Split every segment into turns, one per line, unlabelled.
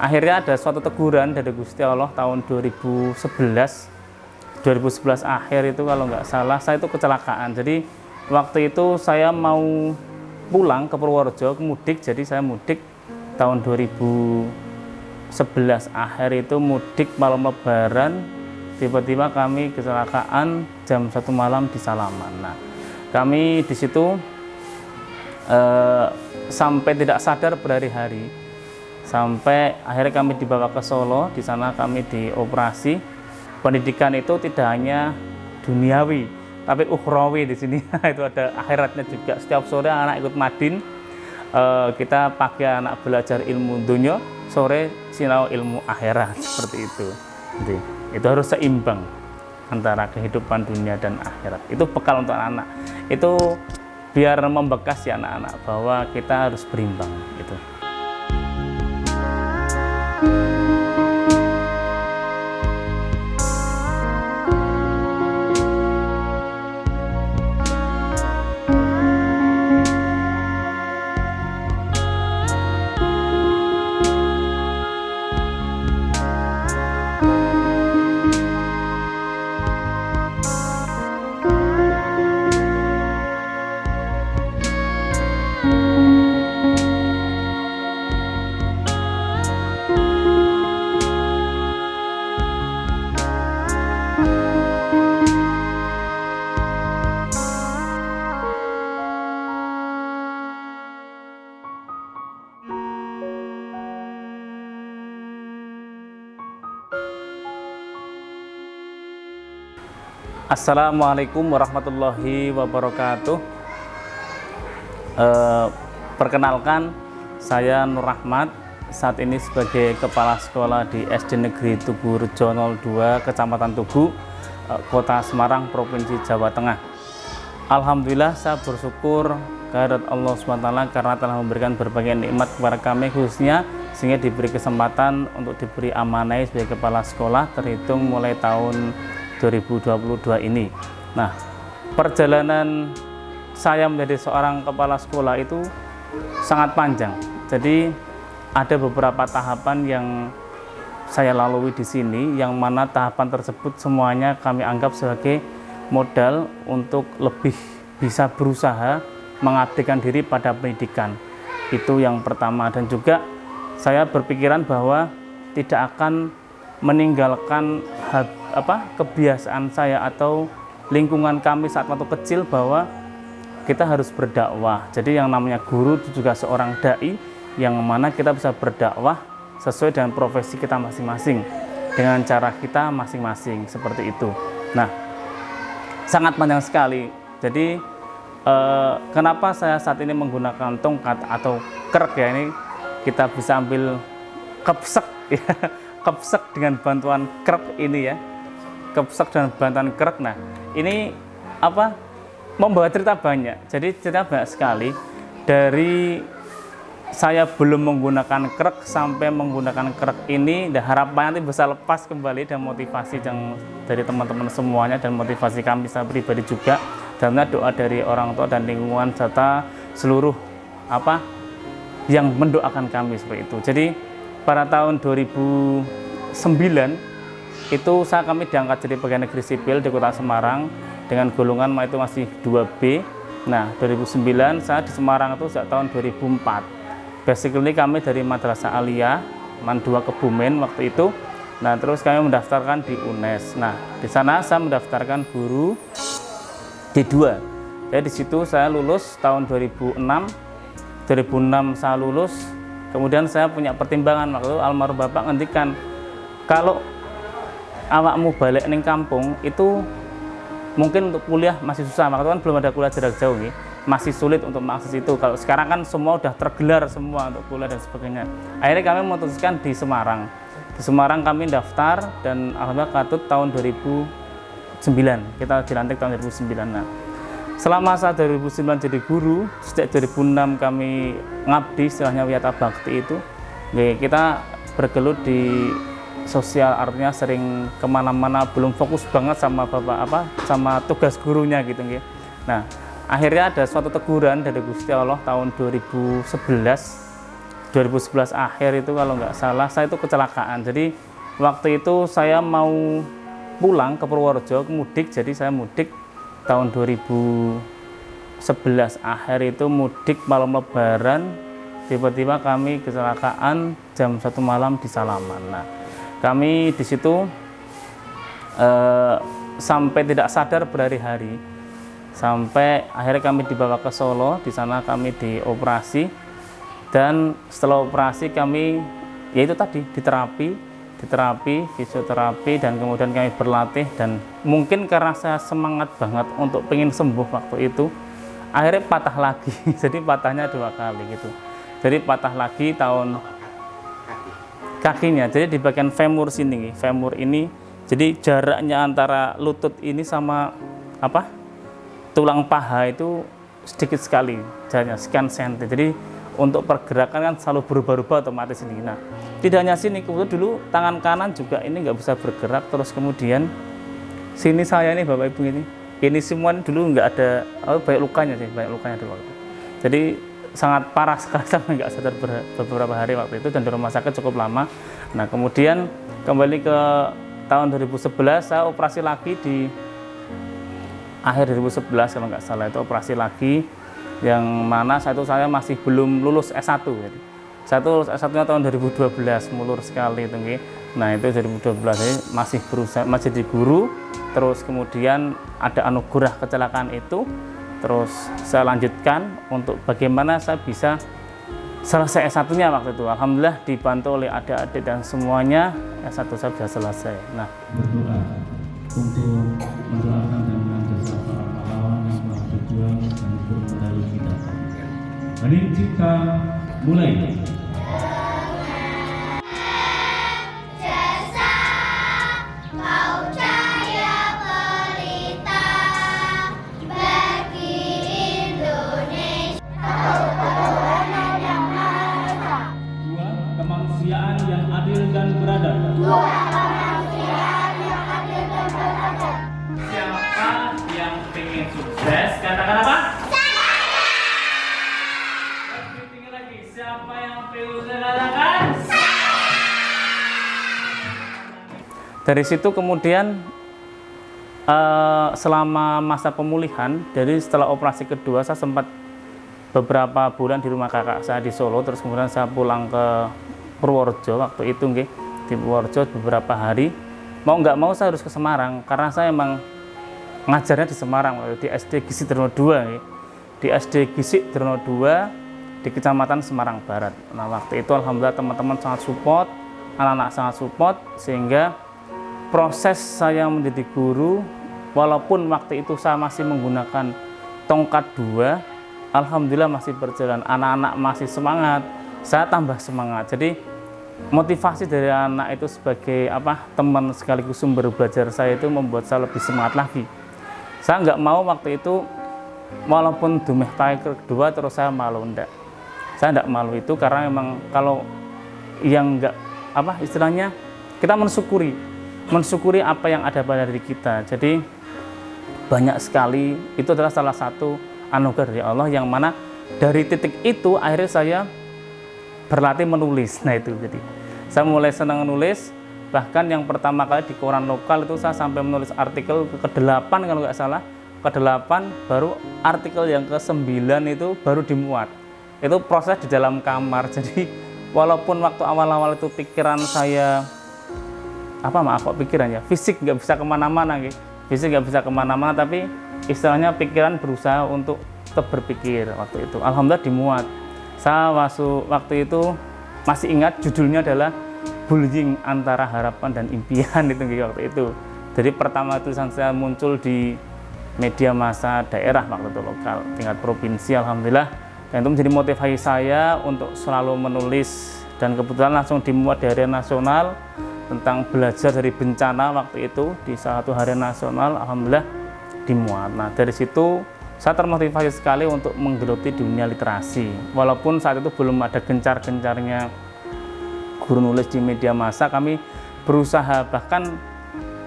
akhirnya ada suatu teguran dari Gusti Allah tahun 2011 akhir itu kalau nggak salah, saya itu kecelakaan. Jadi waktu itu saya mau pulang ke Purworejo, mudik, jadi saya mudik tahun 2011 akhir itu mudik malam lebaran, tiba-tiba kami kecelakaan jam 1 malam di Salaman. Nah, kami di situ sampai tidak sadar berhari-hari, sampai akhirnya kami dibawa ke Solo. Di sana kami dioperasi. Pendidikan itu tidak hanya duniawi, tapi ukhrawi di sini. Itu ada akhiratnya juga. Setiap sore anak ikut madin, kita pakai anak belajar ilmu dunia, sore sinau ilmu akhirat, seperti itu. Jadi, itu harus seimbang antara kehidupan dunia dan akhirat. Itu bekal untuk anak-anak. Itu biar membekas ya anak-anak bahwa kita harus berimbang gitu. Assalamualaikum warahmatullahi wabarakatuh. Perkenalkan, saya Nur Rahmat, saat ini sebagai Kepala Sekolah di SD Negeri Tugu Rejo 02, Kecamatan Tugu, Kota Semarang, Provinsi Jawa Tengah. Alhamdulillah, saya bersyukur kehadirat Allah SWT karena telah memberikan berbagai nikmat kepada kami, khususnya sehingga diberi kesempatan untuk diberi amanah sebagai Kepala Sekolah terhitung mulai tahun 2022 ini. Nah, perjalanan saya menjadi seorang kepala sekolah itu sangat panjang. Jadi ada beberapa tahapan yang saya lalui di sini, yang mana tahapan tersebut semuanya kami anggap sebagai modal untuk lebih bisa berusaha mengabdikan diri pada pendidikan. Itu yang pertama. Dan juga saya berpikiran bahwa tidak akan meninggalkan kebiasaan saya atau lingkungan kami saat waktu kecil bahwa kita harus berdakwah. Jadi yang namanya guru itu juga seorang dai, yang mana kita bisa berdakwah sesuai dengan profesi kita masing-masing, dengan cara kita masing-masing, seperti itu. Nah, sangat panjang sekali. Jadi kenapa saya saat ini menggunakan tongkat atau kerek ya, ini kita bisa ambil kepsek ya. Kepsek dengan bantuan kerek ini ya, kepsek dengan bantuan kerek. Nah, ini membawa cerita banyak. Jadi cerita banyak sekali, dari saya belum menggunakan kerek sampai menggunakan kerek ini, dan harapannya nanti bisa lepas kembali, dan motivasi yang dari teman-teman semuanya, dan motivasi kami saya pribadi juga, dan doa dari orang tua dan lingkungan serta seluruh yang mendoakan kami seperti itu. Jadi pada tahun 2009 itu kami diangkat jadi pegawai negeri sipil di Kota Semarang dengan golongan itu masih 2B. Nah, 2009 saya di Semarang itu sejak tahun 2004. Basically kami dari Madrasah Aliyah Man 2 Kebumen waktu itu. Nah, terus kami mendaftarkan di UNES. Nah, di sana saya mendaftarkan guru D2. Jadi di situ saya lulus tahun 2006 saya lulus. Kemudian saya punya pertimbangan, waktu itu almarhum bapak ngendikan, kalau awakmu balik ning kampung itu mungkin untuk kuliah masih susah. Waktu itu kan belum ada kuliah jarak jauh nih, masih sulit untuk mengakses itu. Kalau sekarang kan semua udah tergelar semua untuk kuliah dan sebagainya. Akhirnya kami memutuskan di Semarang. Di Semarang kami daftar, dan alhamdulillah katut tahun 2009. Kita dilantik tahun 2009. Nah, selama saya 2009 jadi guru, sejak 2006 kami ngabdi, istilahnya wiyata bakti itu. Kita bergelut di sosial, artinya sering kemana-mana, belum fokus banget sama sama tugas gurunya gitu. Nah, akhirnya ada suatu teguran dari Gusti Allah tahun 2011 2011 akhir itu kalau nggak salah saya itu kecelakaan. Jadi waktu itu saya mau pulang ke Purworejo mudik, jadi saya mudik tahun 2011 akhir itu mudik malam Lebaran. Tiba-tiba kami kecelakaan jam 1 malam di Salaman. Nah, kami di situ sampai tidak sadar berhari-hari, sampai akhirnya kami dibawa ke Solo. Di sana kami dioperasi, dan setelah operasi kami yaitu tadi diterapi, fisioterapi, dan kemudian kami berlatih. Dan mungkin karena saya semangat banget untuk pengen sembuh waktu itu, akhirnya patah lagi. Jadi patahnya 2 kali gitu. Jadi patah lagi tahun kakinya, jadi di bagian femur sini, femur ini, jadi jaraknya antara lutut ini sama tulang paha itu sedikit sekali, jaraknya sekian senti. Jadi untuk pergerakan kan selalu berubah-ubah otomatis ini. Nah, tidak hanya sini, kemudian dulu tangan kanan juga ini nggak bisa bergerak. Terus kemudian sini saya ini Bapak Ibu ini semua dulu nggak ada, banyak lukanya dulu. Jadi sangat parah sekali, sampai nggak sadar beberapa hari waktu itu, dan di rumah sakit cukup lama. Nah, kemudian kembali ke tahun 2011 saya operasi lagi di akhir 2011 kalau nggak salah, itu operasi lagi, yang mana saya masih belum lulus S1. Jadi saya lulus S1-nya tahun 2012, mulur sekali itu. Nah, itu 2012 jadi masih berusaha, masih di guru. Terus kemudian ada anugerah kecelakaan itu, terus saya lanjutkan untuk bagaimana saya bisa selesai S1-nya waktu itu. Alhamdulillah dibantu oleh adik-adik dan semuanya, S1 saya bisa selesai. Nah, berdoa untuk mendoakan dan menjasa para pahlawan yang telah berjuang dan bermedali kita. Mari kita mulai. Kemanusiaan yang adil dan beradab. Siapa yang pengen sukses? Katakan apa? Lebih tinggi lagi. Siapa yang pengen katakan? Dari situ kemudian selama masa pemulihan, jadi setelah operasi kedua saya sempat beberapa bulan di rumah kakak saya di Solo. Terus kemudian saya pulang ke Purworejo waktu itu, di Purworejo beberapa hari. Mau nggak mau saya harus ke Semarang, karena saya emang ngajarnya di Semarang, di SD Gisik Drono 2, di SD Gisik Drono 2 di Kecamatan Semarang Barat. Nah, waktu itu alhamdulillah teman-teman sangat support, anak-anak sangat support, sehingga proses saya menjadi guru, walaupun waktu itu saya masih menggunakan tongkat 2, alhamdulillah masih berjalan. Anak-anak masih semangat, saya tambah semangat. Jadi motivasi dari anak itu sebagai teman sekaligus sumber belajar saya itu membuat saya lebih semangat lagi. Saya nggak mau waktu itu, walaupun dumeh taekir kedua terus saya malu, enggak. Saya enggak malu itu karena memang kalau yang enggak istilahnya kita mensyukuri apa yang ada pada diri kita. Jadi banyak sekali, itu adalah salah satu anugerah dari Allah, yang mana dari titik itu akhirnya saya berlatih menulis. Nah, itu jadi saya mulai senang menulis. Bahkan yang pertama kali di koran lokal itu saya sampai menulis artikel ke-8 kalau nggak salah, ke-8, baru artikel yang ke-9 itu baru dimuat. Itu proses di dalam kamar. Jadi walaupun waktu awal-awal itu pikiran saya pikirannya fisik nggak bisa kemana-mana, tapi istilahnya pikiran berusaha untuk tetap berpikir. Waktu itu alhamdulillah dimuat. Saya waktu itu masih ingat judulnya adalah Bullying Antara Harapan dan Impian itu waktu itu. Jadi pertama tulisan saya muncul di media massa daerah waktu itu, lokal, tingkat provinsi, alhamdulillah. Dan itu menjadi motivasi saya untuk selalu menulis, dan kebetulan langsung dimuat di harian nasional tentang belajar dari bencana waktu itu, di salah satu harian nasional, alhamdulillah dimuat. Nah, dari situ saya termotivasi sekali untuk menggeluti dunia literasi. Walaupun saat itu belum ada gencar-gencarnya guru nulis di media massa, kami berusaha. Bahkan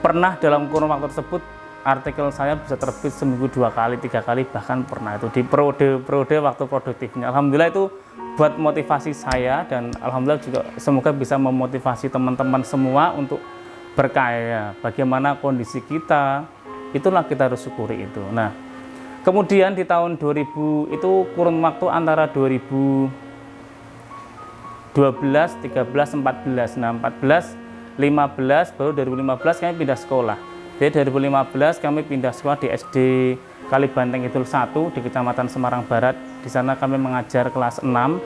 pernah dalam kurun waktu tersebut artikel saya bisa terbit seminggu 2 kali, 3 kali, bahkan pernah itu di periode waktu produktifnya. Alhamdulillah itu buat motivasi saya, dan alhamdulillah juga semoga bisa memotivasi teman-teman semua untuk berkarya. Bagaimana kondisi kita, itulah kita harus syukuri itu. Nah, kemudian di tahun 2000 itu kurun waktu antara 2012, 13, 14. Nah, 14, 15, baru 2015 kami pindah sekolah. Jadi 2015 kami pindah sekolah di SD Kalibanteng Kidul 1 di Kecamatan Semarang Barat. Di sana kami mengajar kelas 6.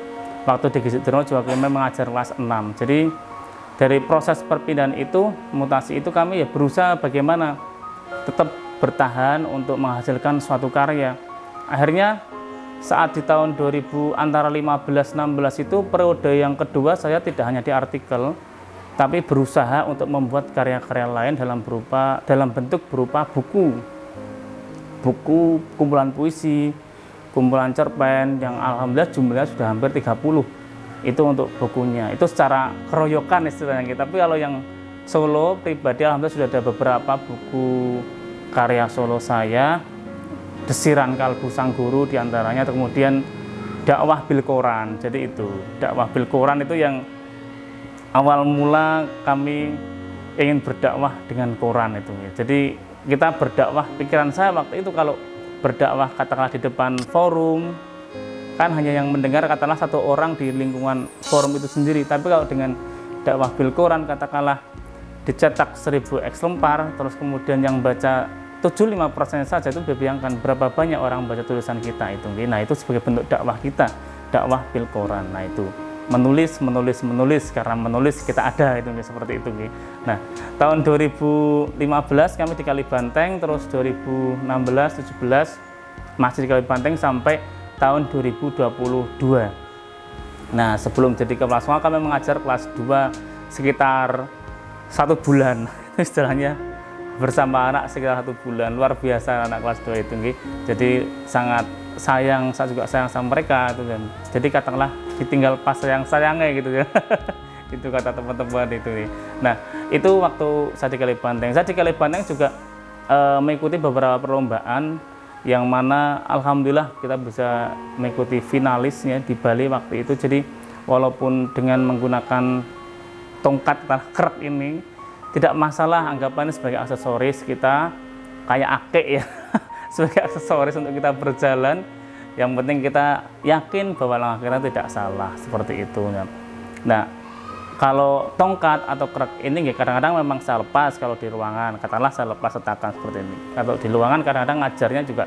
Waktu di Gresik Drono juga kami mengajar kelas 6. Jadi dari proses perpindahan itu, mutasi itu, kami ya berusaha bagaimana tetap bertahan untuk menghasilkan suatu karya. Akhirnya saat di tahun 2000 antara 15-16 itu periode yang kedua, saya tidak hanya di artikel, tapi berusaha untuk membuat karya-karya lain dalam bentuk berupa buku, kumpulan puisi, kumpulan cerpen yang alhamdulillah jumlahnya sudah hampir 30. Itu untuk bukunya. Itu secara keroyokan istilahnya. Tapi kalau yang solo pribadi alhamdulillah sudah ada beberapa buku karya solo saya, Desiran Kalbu Sang Guru diantaranya, kemudian Dakwah Bil Quran. Jadi itu Dakwah Bil Quran itu yang awal mula kami ingin berdakwah dengan Quran itu. Jadi kita berdakwah, pikiran saya waktu itu kalau berdakwah katakanlah di depan forum, kan hanya yang mendengar katakanlah satu orang di lingkungan forum itu sendiri. Tapi kalau dengan Dakwah Bil Quran katakanlah dicetak 1000 eksemplar, terus kemudian yang baca 75% saja, itu bayangkan berapa banyak orang baca tulisan kita itu. Nah, itu sebagai bentuk dakwah kita, Dakwah Bil Quran. Nah, itu menulis karena menulis kita ada itu seperti itu. Nah, tahun 2015 kami di Kalibanteng, terus 2016 17 masih di Kalibanteng sampai tahun 2022. Nah, sebelum jadi kepala sekolah kami mengajar kelas 2 sekitar 1 bulan istilahnya, bersama anak sekitar 1 bulan. Luar biasa anak kelas 2 itu. Jadi sangat sayang, saya juga sayang sama mereka itu kan. Jadi katakanlah ditinggal pas sayang-sayangnya gitu ya. Itu kata teman-teman itu. Nah, itu waktu saya di Kalibanteng. Saya di Kalibanteng juga mengikuti beberapa perlombaan yang mana alhamdulillah kita bisa mengikuti finalisnya di Bali waktu itu. Jadi walaupun dengan menggunakan tongkat kerak ini tidak masalah, anggapannya sebagai aksesoris kita kayak akek ya. Sebagai aksesoris untuk kita berjalan, yang penting kita yakin bahwa langkah kita tidak salah, seperti itu. Nah, kalau tongkat atau kerak ini kadang-kadang memang saya lepas kalau di ruangan, katakanlah saya lepas setakan seperti ini. Kalau di ruangan kadang-kadang ngajarnya juga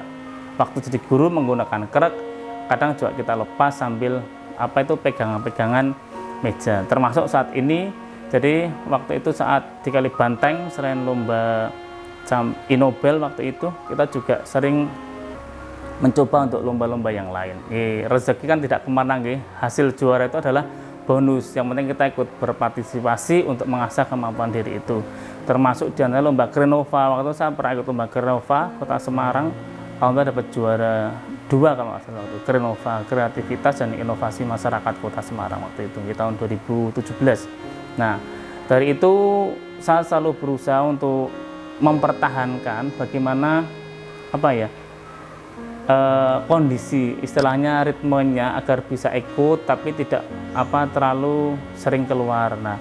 waktu jadi guru menggunakan kerak, kadang juga kita lepas sambil pegangan-pegangan meja. Termasuk saat ini, jadi waktu itu saat di Kalibanteng selain lomba Inobel waktu itu, kita juga sering mencoba untuk lomba-lomba yang lain. Rezeki kan tidak kemana, hasil juara itu adalah bonus. Yang penting kita ikut berpartisipasi untuk mengasah kemampuan diri itu. Termasuk di antara lomba Grenova. Waktu itu saya pernah ikut lomba Grenova Kota Semarang, alhamdulillah dapat juara 2 kalau nggak salah waktu Grenova, Kreativitas dan Inovasi Masyarakat Kota Semarang waktu itu di tahun 2017. Nah, dari itu saya selalu berusaha untuk mempertahankan bagaimana kondisi istilahnya ritmenya agar bisa ikut tapi tidak terlalu sering keluar. Nah,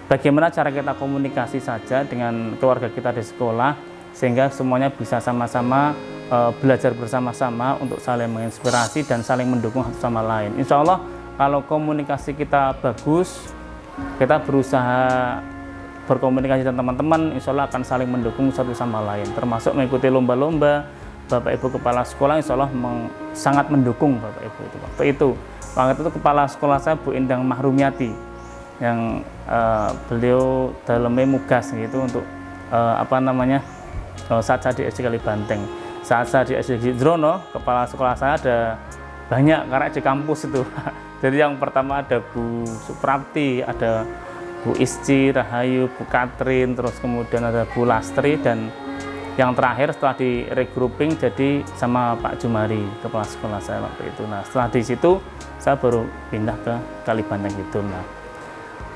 bagaimana cara kita komunikasi saja dengan keluarga kita di sekolah sehingga semuanya bisa sama-sama belajar bersama-sama untuk saling menginspirasi dan saling mendukung satu sama lain. Insya Allah kalau komunikasi kita bagus, kita berusaha berkomunikasi dengan teman-teman, insya Allah akan saling mendukung satu sama lain, termasuk mengikuti lomba-lomba. Bapak Ibu Kepala Sekolah insya Allah sangat mendukung Bapak Ibu itu. Waktu itu Kepala Sekolah saya Bu Endang Mahrumiati, yang beliau dalamnya mugas gitu untuk saat saya di SD Kalibanteng. Saat saya di SD Drono, Kepala Sekolah saya ada banyak karena di kampus itu. Jadi yang pertama ada Bu Suprapti, ada Bu Isci, Rahayu, Bu Katrin, terus kemudian ada Bu Lastri, dan yang terakhir setelah di regrouping jadi sama Pak Jumari, kepala sekolah saya waktu itu. Nah, setelah di situ saya baru pindah ke Kalibanteng gitu. Nah,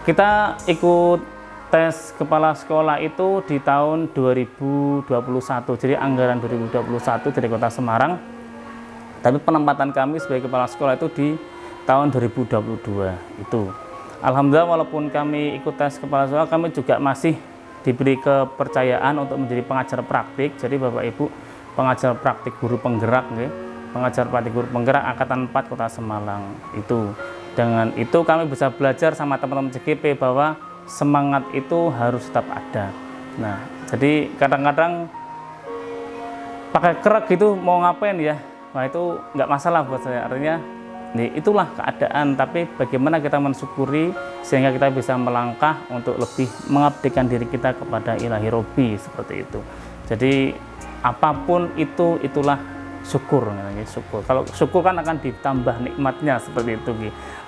kita ikut tes kepala sekolah itu di tahun 2021, jadi anggaran 2021 dari Kota Semarang, tapi penempatan kami sebagai kepala sekolah itu di tahun 2022 itu. Alhamdulillah, walaupun kami ikut tes kepala sekolah, kami juga masih diberi kepercayaan untuk menjadi pengajar praktik. Jadi Bapak Ibu, pengajar praktik guru penggerak, pengajar praktik guru penggerak Angkatan 4 Kota Semarang itu. Dengan itu kami bisa belajar sama teman-teman CGP bahwa semangat itu harus tetap ada. Nah, jadi kadang-kadang pakai kerak gitu mau ngapain ya, nah itu nggak masalah buat saya. Artinya itulah keadaan, tapi bagaimana kita mensyukuri sehingga kita bisa melangkah untuk lebih mengabdikan diri kita kepada Ilahi Robbi, seperti itu. Jadi apapun itu, itulah syukur. Syukur, kalau syukur kan akan ditambah nikmatnya, seperti itu,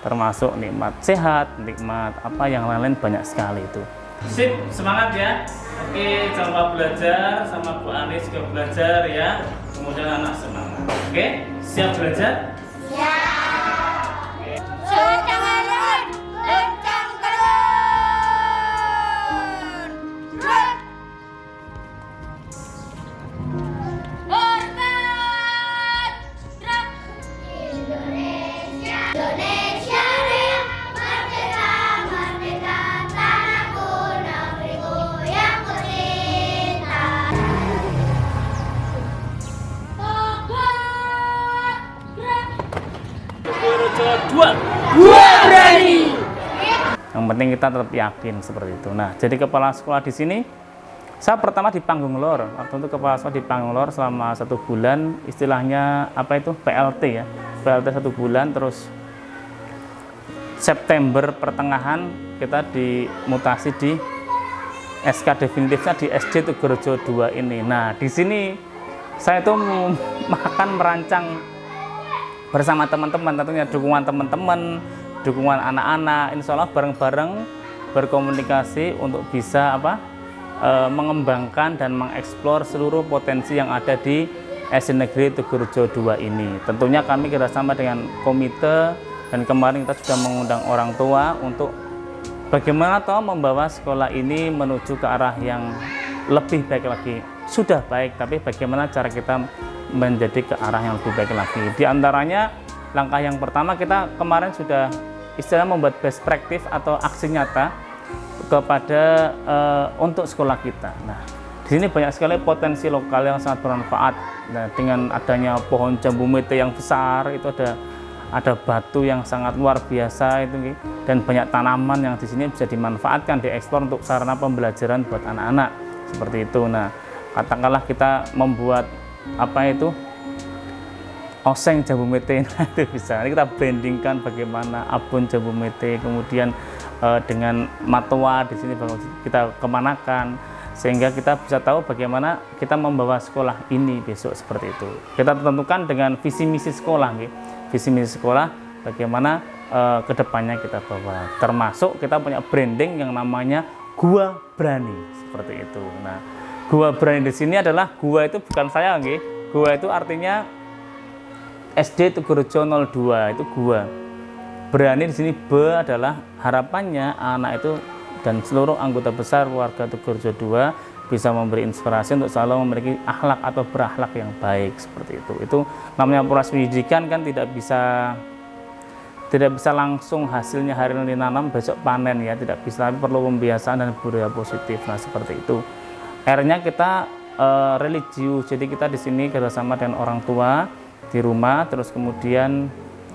termasuk nikmat sehat, nikmat apa yang lain-lain banyak sekali itu. Sip, semangat ya. Oke, jangan lupa belajar, sama Bu Anis juga belajar ya. Kemudian anak semangat. Oke, siap belajar? Siap. Lencang alun, lencang alun. Hormat, Indonesia, Indonesia Raya, merdeka, merdeka, tanahku, negeriku yang tercinta. Dua berani. Yang penting kita tetap yakin, seperti itu. Nah, jadi kepala sekolah di sini, saya pertama di Panggung Lor. Waktu itu kepala sekolah di Panggung Lor selama 1 bulan, istilahnya apa itu, PLT ya, PLT 1 bulan. Terus September pertengahan kita dimutasi di SK definitifnya di SD Tugurejo 2 ini. Nah, di sini saya itu akan merancang bersama teman-teman, tentunya dukungan teman-teman, dukungan anak-anak, insya Allah bareng-bareng berkomunikasi untuk bisa mengembangkan dan mengeksplor seluruh potensi yang ada di SD Negeri Tugurejo 2 ini. Tentunya kami kerjasama dengan komite, dan kemarin kita sudah mengundang orang tua untuk bagaimana membawa sekolah ini menuju ke arah yang lebih baik lagi. Sudah baik, tapi bagaimana cara kita menjadi ke arah yang lebih baik lagi. Di antaranya langkah yang pertama, kita kemarin sudah istilahnya membuat best practice atau aksi nyata kepada untuk sekolah kita. Nah, di sini banyak sekali potensi lokal yang sangat bermanfaat. Nah, dengan adanya pohon jambu mete yang besar, itu ada batu yang sangat luar biasa itu, dan banyak tanaman yang di sini bisa dimanfaatkan, diekspor untuk sarana pembelajaran buat anak-anak, seperti itu. Nah, katakanlah kita membuat oseng jambu mete, itu bisa. Ini kita brandingkan bagaimana abon jambu mete, kemudian dengan matwa di sini kita kemanakan, sehingga kita bisa tahu bagaimana kita membawa sekolah ini besok, seperti itu. Kita tentukan dengan visi misi sekolah, visi misi sekolah bagaimana kedepannya kita bawa. Termasuk kita punya branding yang namanya Gua Berani, seperti itu. Nah, Gua Berani di sini adalah gua itu bukan saya, gua itu artinya SD Tugurejo 02 itu gua. Berani di sini B adalah harapannya anak itu dan seluruh anggota besar warga Tugurejo 2 bisa memberi inspirasi untuk selalu memiliki akhlak atau berakhlak yang baik, seperti itu. Itu namanya proses pendidikan kan tidak bisa langsung hasilnya hari ini nanam besok panen ya, tidak bisa, tapi perlu pembiasaan dan budaya positif. Nah, seperti itu. R-nya kita religius, jadi kita di sini kerjasama dengan orang tua di rumah, terus kemudian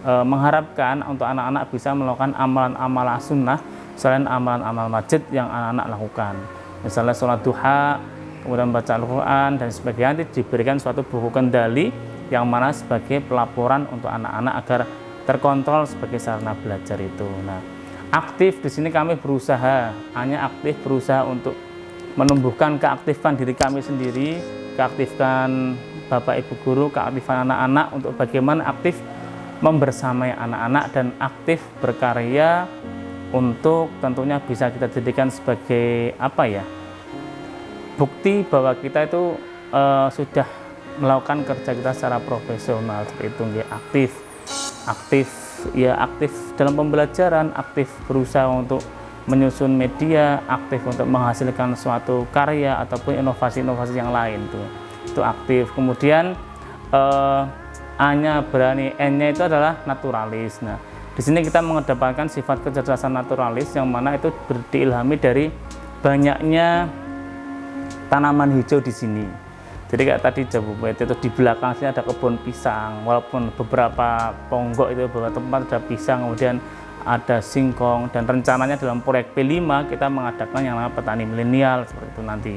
mengharapkan untuk anak-anak bisa melakukan amalan-amalan sunnah selain amalan-amal masjid yang anak-anak lakukan, misalnya sholat duha, kemudian baca Al-Quran dan sebagainya. Nanti diberikan suatu buku kendali yang mana sebagai pelaporan untuk anak-anak agar terkontrol sebagai sarana belajar itu. Nah, aktif di sini kami berusaha, hanya aktif berusaha untuk menumbuhkan keaktifan diri kami sendiri, keaktifkan Bapak Ibu guru, keaktifan anak-anak untuk bagaimana aktif membersamai anak-anak dan aktif berkarya untuk tentunya bisa kita jadikan sebagai bukti bahwa kita itu sudah melakukan kerja kita secara profesional, seperti itu. Aktif dalam pembelajaran, aktif berusaha untuk menyusun media, aktif untuk menghasilkan suatu karya ataupun inovasi-inovasi yang lain tuh. Itu aktif. Kemudian A-nya berani, N-nya itu adalah naturalis. Nah, di sini kita mengedepankan sifat kecerdasan naturalis yang mana itu diilhami dari banyaknya tanaman hijau di sini. Jadi kayak tadi Jabubet itu di belakang sini ada kebun pisang, walaupun beberapa ponggok itu beberapa tempat ada pisang, kemudian ada singkong, dan rencananya dalam proyek P5 kita mengadakan yang namanya petani milenial seperti itu nanti.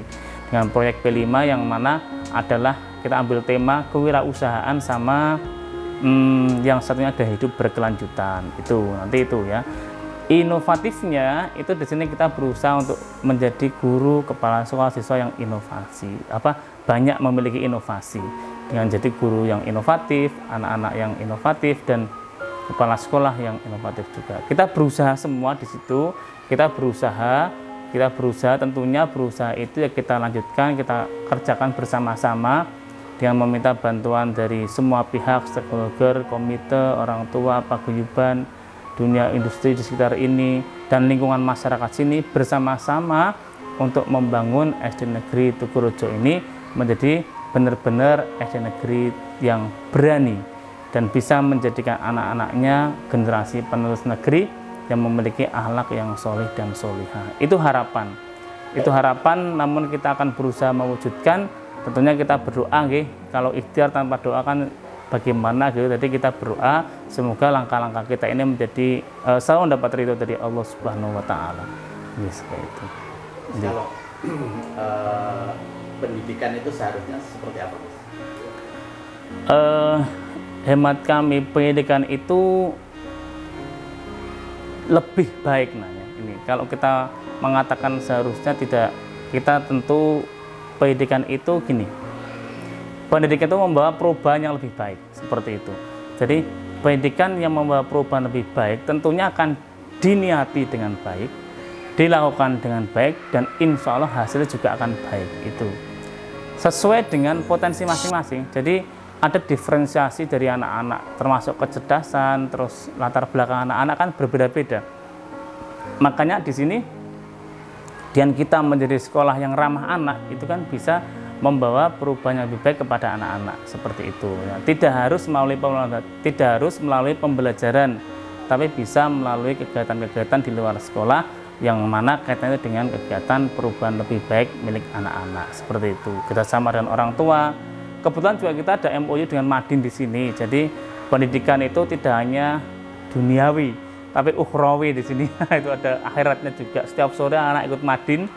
Dengan proyek P5 yang mana adalah kita ambil tema kewirausahaan sama yang satunya ada hidup berkelanjutan. Itu nanti itu ya. Inovatifnya itu di sini kita berusaha untuk menjadi guru kepala sekolah siswa yang inovasi, banyak memiliki inovasi dengan jadi guru yang inovatif, anak-anak yang inovatif, dan kepala sekolah yang inovatif juga. Kita berusaha semua di situ. Kita berusaha tentunya berusaha itu ya kita lanjutkan, kita kerjakan bersama-sama dengan meminta bantuan dari semua pihak, stakeholder, komite, orang tua, paguyuban, dunia industri di sekitar ini, dan lingkungan masyarakat sini bersama-sama untuk membangun SD Negeri Tugurejo ini menjadi benar-benar SD Negeri yang berani dan bisa menjadikan anak-anaknya generasi penerus negeri yang memiliki akhlak yang solih dan solihah. Itu harapan, namun kita akan berusaha mewujudkan. Tentunya kita berdoa, kalau ikhtiar tanpa doa kan bagaimana gitu. Jadi kita berdoa semoga langkah-langkah kita ini menjadi selalu mendapat ridho dari Allah Subhanahu wa taala. Seperti itu.
Kalau pendidikan itu seharusnya seperti apa, Mas?
Hemat kami pendidikan itu lebih baik nanya. Ini kalau kita mengatakan seharusnya tidak, kita tentu pendidikan itu gini. Pendidikan itu membawa perubahan yang lebih baik, seperti itu. Jadi pendidikan yang membawa perubahan lebih baik tentunya akan diniati dengan baik, dilakukan dengan baik, dan insya Allah hasilnya juga akan baik. Itu sesuai dengan potensi masing-masing. Jadi ada diferensiasi dari anak-anak, termasuk kecerdasan, terus latar belakang anak-anak kan berbeda-beda. Makanya di sini dengan kita menjadi sekolah yang ramah anak itu kan bisa membawa perubahan yang lebih baik kepada anak-anak seperti itu. Ya, tidak harus melalui pembelajaran, tapi bisa melalui kegiatan-kegiatan di luar sekolah yang mana kaitannya dengan kegiatan perubahan lebih baik milik anak-anak seperti itu. Kita sama dengan orang tua. Kebetulan juga kita ada MOU dengan Madin di sini. Jadi pendidikan itu tidak hanya duniawi, tapi ukhrawi di sini. Itu ada akhiratnya juga. Setiap sore anak ikut Madin.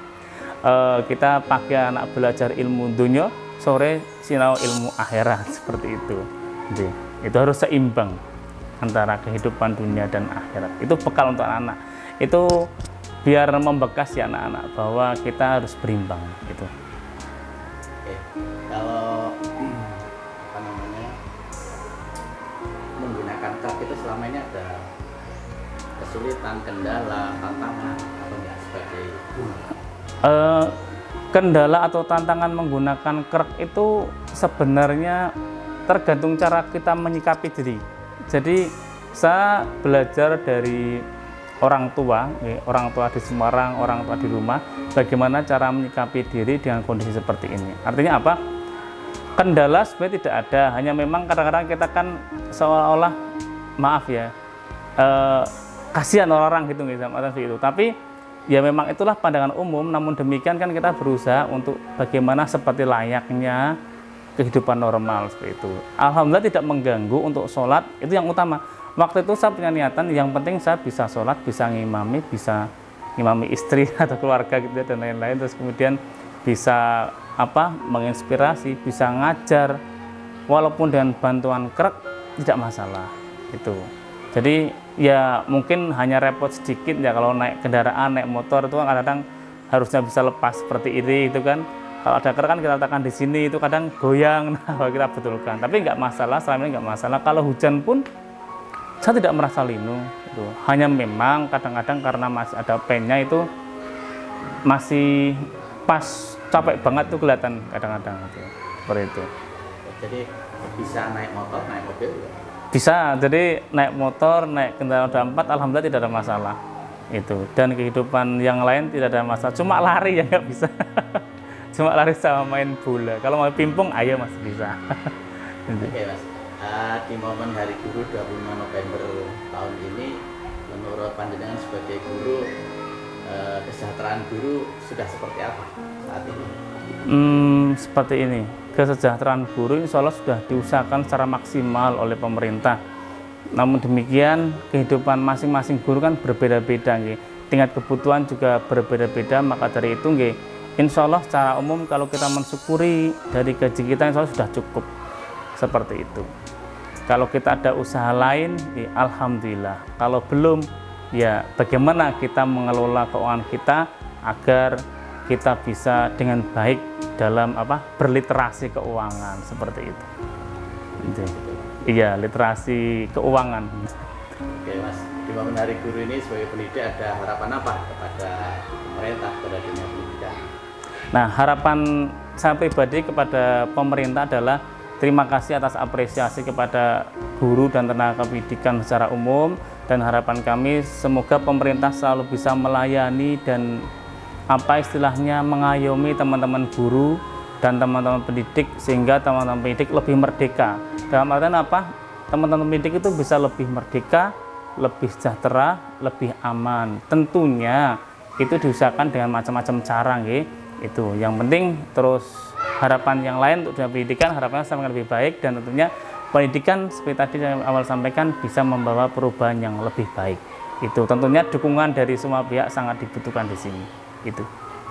Kita pakai anak belajar ilmu dunia, sore sinau ilmu akhirat seperti itu. Jadi itu harus seimbang antara kehidupan dunia dan akhirat. Itu bekal untuk anak-anak. Itu biar membekas ya anak-anak bahwa kita harus berimbang gitu.
Oke. Kalau menggunakan truk itu selama ini ada kesulitan, kendala, tantangan atau enggak sebagai
kendala atau tantangan menggunakan kerek itu sebenarnya tergantung cara kita menyikapi diri. Jadi saya belajar dari orang tua di Semarang, orang tua di rumah, bagaimana cara menyikapi diri dengan kondisi seperti ini. Artinya apa? Kendala sebenarnya tidak ada, hanya memang kadang-kadang kita kan seolah-olah kasihan orang gitu itu. Tapi ya memang itulah pandangan umum. Namun demikian kan kita berusaha untuk bagaimana seperti layaknya kehidupan normal seperti itu. Alhamdulillah tidak mengganggu untuk sholat, itu yang utama. Waktu itu saya punya niatan, yang penting saya bisa sholat, bisa ngimami istri atau keluarga gitu dan lain-lain. Terus kemudian bisa menginspirasi, bisa ngajar, walaupun dengan bantuan krek tidak masalah itu. Jadi ya mungkin hanya repot sedikit ya kalau naik kendaraan, naik motor itu kan kadang harusnya bisa lepas seperti ini itu kan. Kalau ada krek kan kita letakkan di sini itu kadang goyang, nah kita betulkan. Tapi nggak masalah, selama ini nggak masalah. Kalau hujan pun saya tidak merasa linu. Itu. Hanya memang kadang-kadang karena masih ada pennya itu masih pas capek banget tuh kelihatan kadang-kadang itu. Seperti itu.
Jadi bisa naik motor, naik mobil?
Bisa. Jadi naik motor, naik kendaraan roda 4, alhamdulillah tidak ada masalah. itu. Dan kehidupan yang lain tidak ada masalah, cuma lari yang nggak bisa. Cuma lari sama main bola. Kalau mau pingpong ayo masih bisa.
Oke Mas, di momen Hari Guru 25 November tahun ini, menurut panjenengan sebagai guru, kesejahteraan guru sudah seperti apa saat ini?
Seperti ini, kesejahteraan guru insya Allah sudah diusahakan secara maksimal oleh pemerintah. Namun demikian, kehidupan masing-masing guru kan berbeda-beda, tingkat kebutuhan juga berbeda-beda. Maka dari itu, insya Allah secara umum kalau kita mensyukuri dari gaji kita, insya Allah sudah cukup. Seperti itu. Kalau kita ada usaha lain, ya alhamdulillah. Kalau belum, ya bagaimana kita mengelola keuangan kita agar kita bisa dengan baik dalam berliterasi keuangan, seperti itu. Iya, literasi keuangan.
Oke Mas, di momen Hari Guru ini sebagai pendidik ada harapan apa kepada pemerintah, kepada dunia pendidikan?
Nah, harapan saya pribadi kepada pemerintah adalah terima kasih atas apresiasi kepada guru dan tenaga pendidikan secara umum, dan harapan kami semoga pemerintah selalu bisa melayani dan istilahnya mengayomi teman-teman guru dan teman-teman pendidik sehingga teman-teman pendidik lebih merdeka. Dalam artian teman-teman pendidik itu bisa lebih merdeka, lebih sejahtera, lebih aman. Tentunya itu diusahakan dengan macam-macam cara, itu. Yang penting terus harapan yang lain untuk dunia pendidikan, harapannya sama lebih baik, dan tentunya pendidikan seperti tadi saya awal sampaikan bisa membawa perubahan yang lebih baik. Itu tentunya dukungan dari semua pihak sangat dibutuhkan di sini. Itu.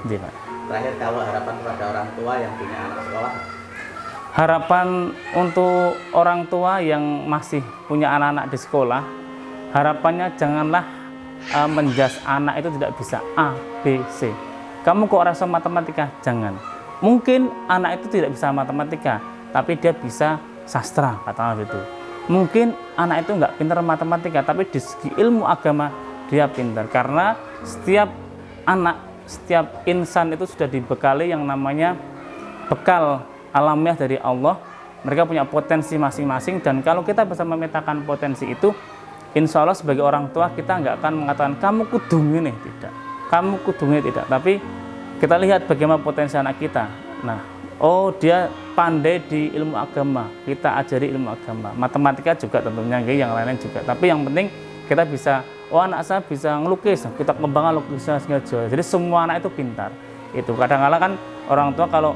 Pak.
Terakhir, kalau harapan kepada orang tua yang punya anak sekolah?
Harapan untuk orang tua yang masih punya anak-anak di sekolah, harapannya janganlah menjas anak itu tidak bisa A, B, C. Kamu kok rasa matematika? Jangan. Mungkin anak itu tidak bisa matematika, tapi dia bisa sastra, katakanlah itu. Mungkin anak itu nggak pintar matematika, tapi di segi ilmu agama dia pintar. Karena setiap anak, setiap insan itu sudah dibekali yang namanya bekal alamiah dari Allah. Mereka punya potensi masing-masing, dan kalau kita bisa memetakan potensi itu, insya Allah sebagai orang tua kita nggak akan mengatakan kamu kudu ini, tidak. Kamu kudu ini, tidak. Tapi kita lihat bagaimana potensi anak kita. Nah, dia pandai di ilmu agama, kita ajari ilmu agama. Matematika juga tentunya, yang lain-lain juga. Tapi yang penting kita bisa, anak saya bisa ngelukis, kita kembangkan lukisnya sengaja. Jadi semua anak itu pintar. Itu kadang-kadang kan orang tua kalau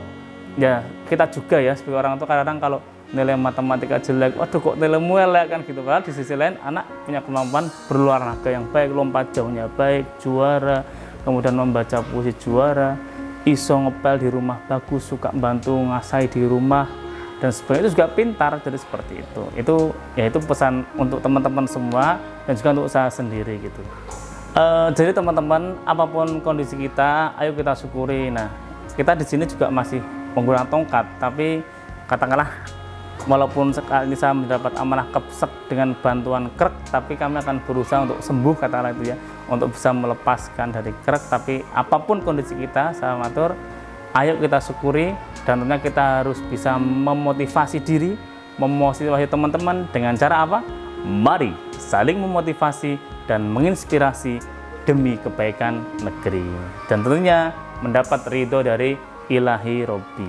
kita juga sebagai orang tua kadang-kadang kalau nilai matematika jelek, waduh kok nilaimu elek kan gitu. Padahal di sisi lain anak punya kemampuan berolahraga yang baik, lompat jauhnya baik, juara, kemudian membaca puisi juara, iso ngepel di rumah bagus, suka bantu ngasai di rumah dan sebagainya, itu juga pintar. Jadi seperti itu. Itu pesan untuk teman-teman semua dan juga untuk saya sendiri gitu. Jadi teman-teman, apapun kondisi kita, ayo kita syukuri. Nah, kita di sini juga masih menggunakan tongkat, tapi katakanlah walaupun sekali ini saya mendapat amanah kepsek dengan bantuan krek, tapi kami akan berusaha untuk sembuh, katakanlah itu untuk bisa melepaskan dari krek. Tapi apapun kondisi kita, saya matur, ayo kita syukuri, dan tentunya kita harus bisa memotivasi diri, memotivasi teman-teman dengan cara apa? Mari saling memotivasi dan menginspirasi demi kebaikan negeri, dan tentunya mendapat ridho dari Ilahi Robbi.